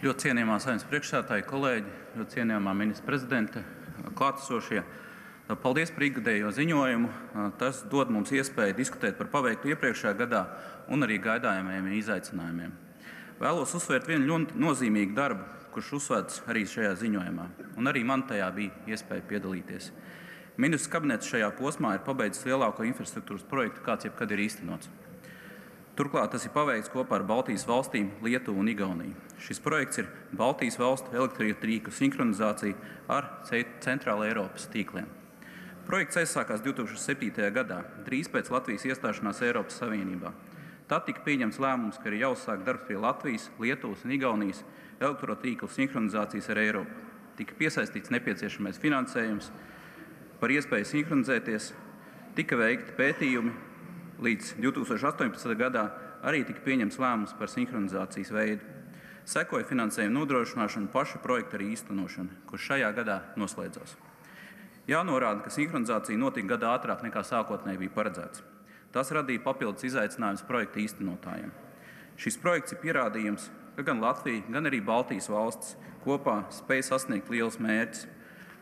Ļoti cienījamā Saeimas priekšsēdētāja, kolēģi, ļoti cienījamā ministra prezidente, klātesošie. Paldies par ikgadējo ziņojumu. Tas dod mums iespēju diskutēt par paveiktu iepriekšējā gadā un arī gaidāmajiem izaicinājumiem. Vēlos uzsvērt vienu ļoti nozīmīgu darbu, kurš uzsvērts arī šajā ziņojumā, un arī man tajā bija iespēja piedalīties. Ministrs kabinets šajā posmā ir pabeidzis lielāko infrastruktūras projektu, kāds jebkad ir īstenots. Turklāt tas ir paveikts kopā ar Baltijas valstīm, Lietuvu un Igauniju. Šis projekts ir Baltijas valstu elektrotīklu sinhronizācija ar Centrāla Eiropas tīkliem. Projekts aizsākās 2007. gadā, drīz pēc Latvijas iestāšanās Eiropas Savienībā. Tad tika pieņemts lēmums, ka ir jāuzsāk darbs pie Latvijas, Lietuvas un Igaunijas elektrotīklu sinhronizācijas ar Eiropu. Tika piesaistīts nepieciešamais finansējums par iespēju sinhronizēties, tika veikti pētījumi. Līdz 2018. gadā arī tika pieņemts lēmums par sinhronizācijas veidu. Sekoja finansējuma nodrošināšana, paša projekta arī īstenošana, kurš šajā gadā noslēdzās. Jānorāda, ka sinhronizācija notika gadu ātrāk nekā sākotnēji bija paredzēts. Tas radīja papildus izaicinājumus projekta īstenotājiem. Šis projekts ir pierādījums, ka gan Latvija, gan arī Baltijas valstis kopā spēj sasniegt lielus mērķus.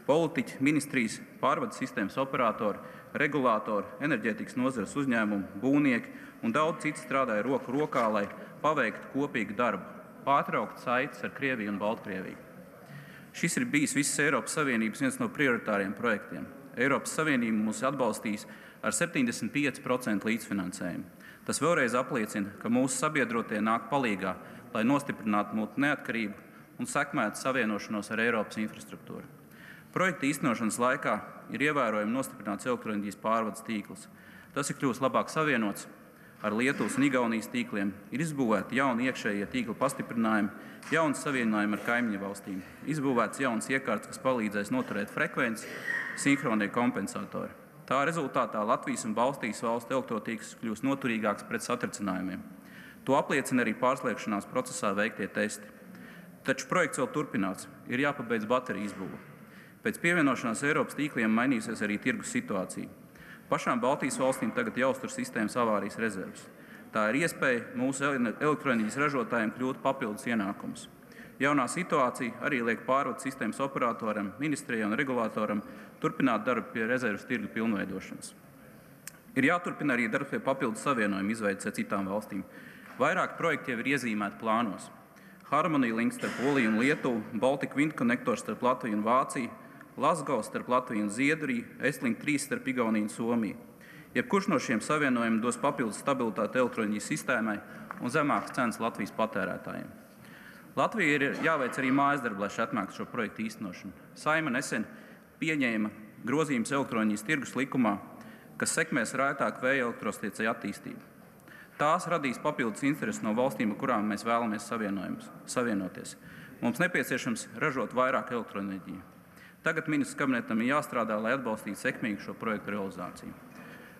Politiķi, ministrijas, pārvades sistēmas operatori, regulātori, enerģētikas nozares uzņēmumi, būvnieki un daudz citi strādāja roku rokā, lai paveiktu kopīgu darbu, pārtraukt saites ar Krieviju un Baltkrieviju. Šis ir bijis visas Eiropas Savienības viens no prioritāriem projektiem. Eiropas Savienība mūs atbalstīs ar 75% līdzfinansējumu. Tas vēlreiz apliecina, ka mūsu sabiedrotie nāk palīgā, lai nostiprinātu mūsu neatkarību un sekmētu savienošanos ar Eiropas infrastruktūru. Projekta īstenošanas laikā ir ievērojami nostiprināts elektroenerģijas pārvades tīkls. Tas ir kļuvis labāk savienots ar Lietuvas un Igaunijas tīkliem, ir izbūvēti jauni iekšējie tīkla pastiprinājumi, jauns savienojumi ar kaimiņu valstīm, izbūvēts jauns iekārts, kas palīdzēs noturēt frekvenci, sinhronie kompensatori. Tā rezultātā Latvijas un Baltijas valstu elektrotīkls kļūs noturīgāks pret satricinājumiem. To apliecina arī pārslēgšanās procesā veiktie testi. Taču projekts vēl turpināts, ir jāpabeidz bateriju izbūve. Pēc pievienošanās Eiropas tīkliem mainīsies arī tirgus situācija. Pašām Baltijas valstīm tagad jāuztur sistēmas avārijas rezerves. Tā ir iespēja mūsu elektroenerģijas ražotājiem kļūt papildus ienākumus. Jaunā situācija arī liek pārvades sistēmas operatoram, ministrijai un regulātoram turpināt darbu pie rezerves tirgu pilnveidošanas. Ir jāturpina arī darbs pie papildus savienojumu izveides ar citām valstīm. Vairāk projekti jau ir iezīmēti plānos. Harmonija links starp Poliju un Lietuvu, Baltic Wind Connectors starp Latviju un Vāciju, Lasgau starp Latviju un Zviedriju, Estlink 3 starp Igauniju un Somiju. Jebkurš no šiem savienojumiem dos papildus stabilitāti elektroenerģijas sistēmai un zemākas cenas Latvijas patērētājiem. Latvija ir jāveic arī mājasdarbi, lai atmāktu šo projektu īstenošanu. Saeima nesen pieņēma grozījumus elektroenerģijas tirgus likumā, kas sekmēs rētāku vēja elektrostaciju attīstību. Tās radīs papildus interesi no valstīm, ar kurām mēs vēlamies savienoties. Mums nepieciešams ražot vairāk elektroenerģiju. Tagad ministrs kabinetam ir jāstrādā, lai atbalstītu sekmīgu šo projektu realizāciju.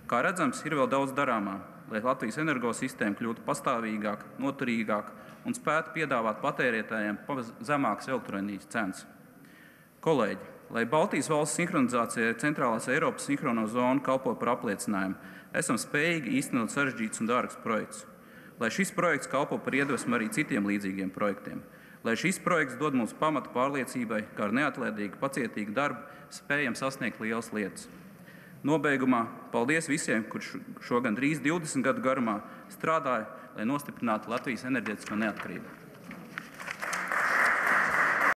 Kā redzams, ir vēl daudz darāmā, lai Latvijas energosistēma kļūtu pastāvīgāka, noturīgāka un spētu piedāvāt patērētājiem zemākas elektroenerģijas cenas. Kolēģi, lai Baltijas valsts sinhronizācija Centrālās Eiropas sinhrono zonu kalpo par apliecinājumu, esam spējīgi īstenot sarežģītus un dārgus projektus. Lai šis projekts kalpo par iedvesmu arī citiem līdzīgiem projektiem. Lai šis projekts dod mums pamatu pārliecībai, ka ar neatlaidīgu, pacietīgu darbu spējam sasniegt lielas lietas. Nobeigumā paldies visiem, kurš šo gandrīz 20 gadu garumā strādāja, lai nostiprinātu Latvijas enerģētisko neatkarību.